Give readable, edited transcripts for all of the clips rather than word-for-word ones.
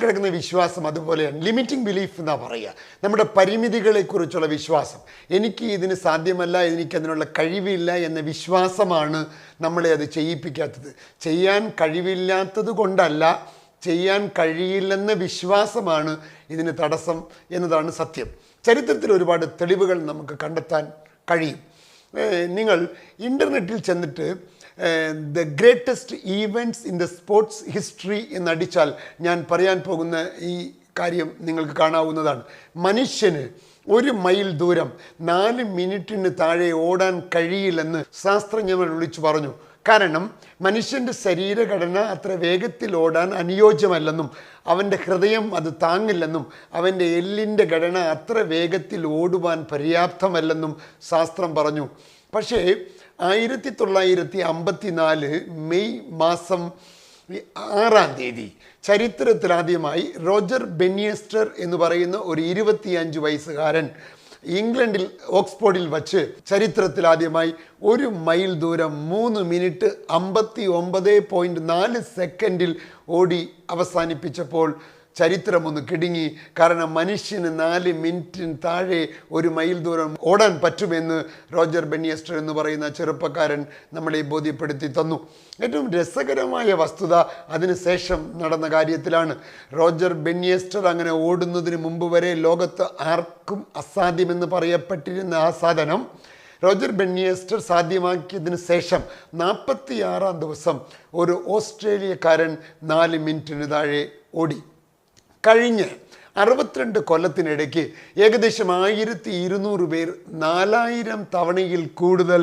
കിടക്കുന്ന വിശ്വാസം അതുപോലെയാണ്. ലിമിറ്റിംഗ് ബിലീഫ് എന്നാ പറയുക. നമ്മുടെ പരിമിതികളെക്കുറിച്ചുള്ള വിശ്വാസം. എനിക്ക് ഇതിന് സാധ്യമല്ല, എനിക്കതിനുള്ള കഴിവില്ല എന്ന വിശ്വാസമാണ് നമ്മളെ അത് ചെയ്യിപ്പിക്കാത്തത്. ചെയ്യാൻ കഴിവില്ലാത്തത് കൊണ്ടല്ല, ചെയ്യാൻ കഴിയില്ലെന്ന വിശ്വാസമാണ് ഇതിന് തടസ്സം എന്നതാണ് സത്യം. ചരിത്രത്തിൽ ഒരുപാട് തെളിവുകൾ നമുക്ക് കണ്ടെത്താൻ കഴിയും. നിങ്ങൾ ഇൻ്റർനെറ്റിൽ ചെന്നിട്ട് the greatest events in the sports history എന്നടിച്ചാൽ ഞാൻ പറയാൻ പോകുന്ന ഈ കാര്യം നിങ്ങൾക്ക് കാണാവുന്നതാണ്. മനുഷ്യന് 1 മൈൽ ദൂരം 4 മിനിറ്റിന് താഴെ ഓടാൻ കഴിയില്ലെന്ന് ശാസ്ത്രജ്ഞർ വിളിച്ചു പറഞ്ഞു. കാരണം മനുഷ്യൻ്റെ ശരീരഘടന അത്ര വേഗത്തിൽ ഓടാൻ അനുയോജ്യമല്ലെന്നും അവൻ്റെ ഹൃദയം അത് താങ്ങില്ലെന്നും അവൻ്റെ എല്ലിൻ്റെ ഘടന അത്ര വേഗത്തിൽ ഓടുവാൻ പര്യാപ്തമല്ലെന്നും ശാസ്ത്രം പറഞ്ഞു. പക്ഷേ 1954 മെയ് മാസം 6 ചരിത്രത്തിലാദ്യമായി റോജർ ബെന്നിയസ്റ്റർ എന്ന് പറയുന്ന ഒരു 25 വയസ്സുകാരൻ ഇംഗ്ലണ്ടിൽ ഓക്സ്ഫോർഡിൽ വച്ച് ചരിത്രത്തിലാദ്യമായി 1 മൈൽ ദൂരം 3 മിനിറ്റ് 59.4 സെക്കൻഡിൽ ഓടി അവസാനിപ്പിച്ചപ്പോൾ ചരിത്രമൊന്ന് കിടുങ്ങി. കാരണം മനുഷ്യന് 4 മിനിറ്റിന് താഴെ 1 മൈൽ ദൂരം ഓടാൻ പറ്റുമെന്ന് റോജർ ബെന്നിയസ്റ്റർ എന്ന് പറയുന്ന ചെറുപ്പക്കാരൻ നമ്മളെ ബോധ്യപ്പെടുത്തി തന്നു. ഏറ്റവും രസകരമായ വസ്തുത അതിനുശേഷം നടന്ന കാര്യത്തിലാണ്. റോജർ ബെന്നിയസ്റ്റർ അങ്ങനെ ഓടുന്നതിന് മുമ്പ് വരെ ലോകത്ത് ആർക്കും അസാധ്യമെന്ന് പറയപ്പെട്ടിരുന്ന ആ സാധനം റോജർ ബെന്നിയസ്റ്റർ സാധ്യമാക്കിയതിന് ശേഷം 46-ാം ദിവസം ഒരു ഓസ്ട്രേലിയക്കാരൻ 4 മിനിറ്റിന് താഴെ ഓടി. കഴിഞ്ഞ 62 കൊല്ലത്തിനിടയ്ക്ക് ഏകദേശം 1200 പേർ 4000 തവണയിൽ കൂടുതൽ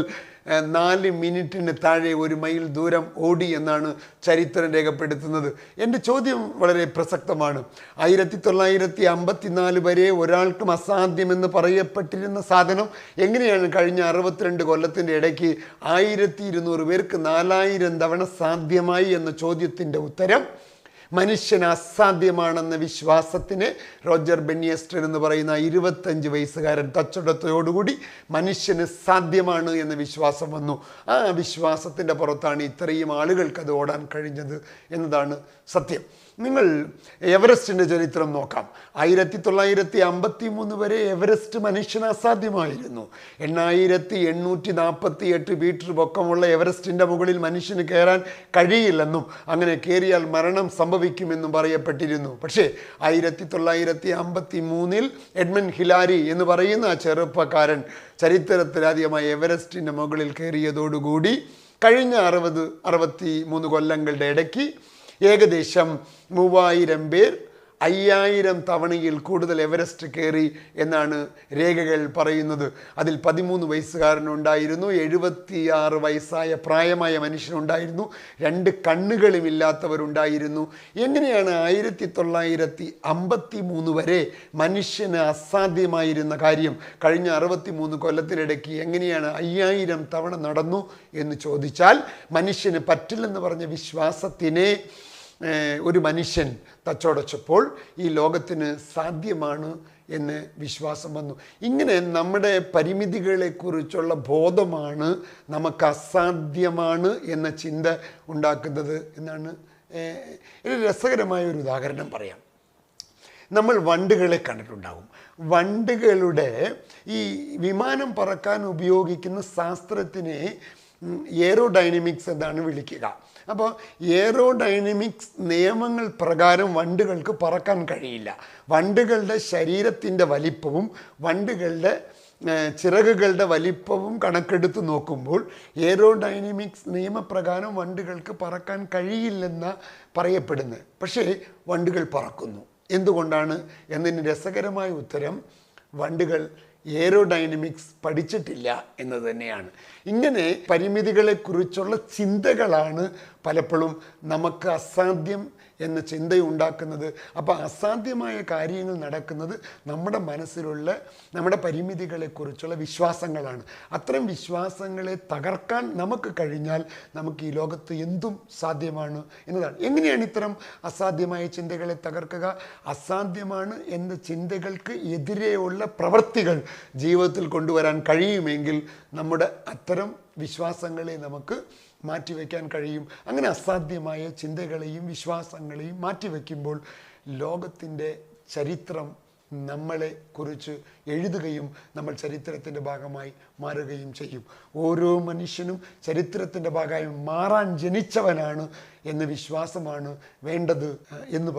4 മിനിറ്റിന് താഴെ 1 മൈൽ ദൂരം ഓടി എന്നാണ് ചരിത്രം രേഖപ്പെടുത്തുന്നത്. എൻ്റെ ചോദ്യം വളരെ പ്രസക്തമാണ്. 1954 വരെ ഒരാൾക്കും അസാധ്യമെന്ന് പറയപ്പെട്ടിരുന്ന സാധനം എങ്ങനെയാണ് കഴിഞ്ഞ 62 കൊല്ലത്തിൻ്റെ ഇടയ്ക്ക് 1200 പേർക്ക് 4000 തവണ സാധ്യമായി എന്ന ചോദ്യത്തിൻ്റെ ഉത്തരം മനുഷ്യന് അസാധ്യമാണെന്ന വിശ്വാസത്തിന് റോജർ ബെന്നിയസ്റ്റർ എന്ന് പറയുന്ന 25 വയസ്സുകാരൻ തച്ചടത്തോടുകൂടി മനുഷ്യന് സാധ്യമാണ് എന്ന വിശ്വാസം വന്നു. ആ വിശ്വാസത്തിൻ്റെ പുറത്താണ് ഇത്രയും ആളുകൾക്ക് അത് ഓടാൻ കഴിഞ്ഞത് എന്നതാണ് സത്യം. നിങ്ങൾ എവറസ്റ്റിൻ്റെ ചരിത്രം നോക്കാം. 1953 വരെ എവറസ്റ്റ് മനുഷ്യന് അസാധ്യമായിരുന്നു. 8848 മീറ്റർ പൊക്കമുള്ള എവറസ്റ്റിൻ്റെ മുകളിൽ മനുഷ്യന് കയറാൻ കഴിയില്ലെന്നും അങ്ങനെ കയറിയാൽ മരണം സംഭവിക്കുമെന്നും പറയപ്പെട്ടിരുന്നു. പക്ഷേ 1953 എഡ്മണ്ട് ഹിലാരി എന്ന് പറയുന്ന ആ ചെറുപ്പക്കാരൻ ചരിത്രത്തിലാദ്യമായി എവറസ്റ്റിൻ്റെ മുകളിൽ കയറിയതോടുകൂടി കഴിഞ്ഞ 63 കൊല്ലങ്ങളുടെ ഇടയ്ക്ക് ഏകദേശം 3000 പേർ 5000 തവണയിൽ കൂടുതൽ എവറസ്റ്റ് കയറി എന്നാണ് രേഖകൾ പറയുന്നത്. അതിൽ 13 വയസ്സുകാരനുണ്ടായിരുന്നു, 76 വയസ്സായ പ്രായമായ മനുഷ്യനുണ്ടായിരുന്നു, 2 കണ്ണുകളും ഇല്ലാത്തവരുണ്ടായിരുന്നു. എങ്ങനെയാണ് 1953 വരെ മനുഷ്യന് അസാധ്യമായിരുന്ന കാര്യം കഴിഞ്ഞ 63 കൊല്ലത്തിനിടയ്ക്ക് എങ്ങനെയാണ് 5000 തവണ നടന്നു എന്ന് ചോദിച്ചാൽ മനുഷ്യന് പറ്റില്ലെന്ന് പറഞ്ഞ വിശ്വാസത്തിനെ ഒരു മനുഷ്യൻ തച്ചോടച്ചപ്പോൾ ഈ ലോകത്തിന് സാധ്യമാണ് എന്ന് വിശ്വാസം വന്നു. ഇങ്ങനെ നമ്മുടെ പരിമിതികളെക്കുറിച്ചുള്ള ബോധമാണ് നമുക്ക് അസാധ്യമാണ് എന്ന ചിന്ത ഉണ്ടാക്കുന്നത് എന്നാണ്. ഒരു രസകരമായ ഒരു ഉദാഹരണം പറയാം. നമ്മൾ വണ്ടുകളെ കണ്ടിട്ടുണ്ടാകും. വണ്ടുകളുടെ ഈ വിമാനം പറക്കാൻ ഉപയോഗിക്കുന്ന ശാസ്ത്രത്തിനെ എയറോഡൈനമിക്സ് എന്നാണ് വിളിക്കുക. അപ്പോൾ എയറോഡൈനമിക്സ് നിയമങ്ങൾ പ്രകാരം വണ്ടുകൾക്ക് പറക്കാൻ കഴിയില്ല. വണ്ടുകളുടെ ശരീരത്തിൻ്റെ വലിപ്പവും വണ്ടുകളുടെ ചിറകുകളുടെ വലിപ്പവും കണക്കെടുത്ത് നോക്കുമ്പോൾ എയറോഡൈനമിക്സ് നിയമപ്രകാരം വണ്ടുകൾക്ക് പറക്കാൻ കഴിയില്ലെന്ന് പറയപ്പെടുന്നത്. പക്ഷേ വണ്ടുകൾ പറക്കുന്നു. എന്തുകൊണ്ടാണ് എന്നതിന് രസകരമായ ഉത്തരം വണ്ടുകൾ എയറോഡൈനമിക്സ് പഠിച്ചിട്ടില്ല എന്നത് തന്നെയാണ്. ഇങ്ങനെ പരിമിതികളെക്കുറിച്ചുള്ള ചിന്തകളാണ് പലപ്പോഴും നമുക്ക് അസാധ്യം എന്ന ചിന്തയുണ്ടാക്കുന്നത്. അപ്പോൾ അസാധ്യമായ കാര്യങ്ങൾ നടക്കുന്നത് നമ്മുടെ മനസ്സിലുള്ള നമ്മുടെ പരിമിതികളെക്കുറിച്ചുള്ള വിശ്വാസങ്ങളാണ്. അത്തരം വിശ്വാസങ്ങളെ തകർക്കാൻ നമുക്ക് കഴിഞ്ഞാൽ നമുക്ക് ഈ ലോകത്ത് എന്തും സാധ്യമാണ് എന്നതാണ്. എങ്ങനെയാണ് ഇത്തരം അസാധ്യമായ ചിന്തകളെ തകർക്കുക? അസാധ്യമാണ് എന്ന ചിന്തകൾക്ക് എതിരെയുള്ള പ്രവൃത്തികൾ ജീവിതത്തിൽ കൊണ്ടുവരാൻ കഴിയുമെങ്കിൽ നമ്മുടെ അത്തരം വിശ്വാസങ്ങളെ നമുക്ക് മാറ്റിവെക്കാൻ കഴിയും. അങ്ങനെ അസാധ്യമായ ചിന്തകളെയും വിശ്വാസങ്ങളെയും മാറ്റിവെക്കുമ്പോൾ ലോകത്തിൻ്റെ ചരിത്രം നമ്മളെ കുറിച്ച് എഴുതുകയും നമ്മൾ ചരിത്രത്തിൻ്റെ ഭാഗമായി മാറുകയും ചെയ്യും. ഓരോ മനുഷ്യനും ചരിത്രത്തിൻ്റെ ഭാഗമായി മാറാൻ ജനിച്ചവനാണ് എന്ന വിശ്വാസമാണ് വേണ്ടത് എന്ന്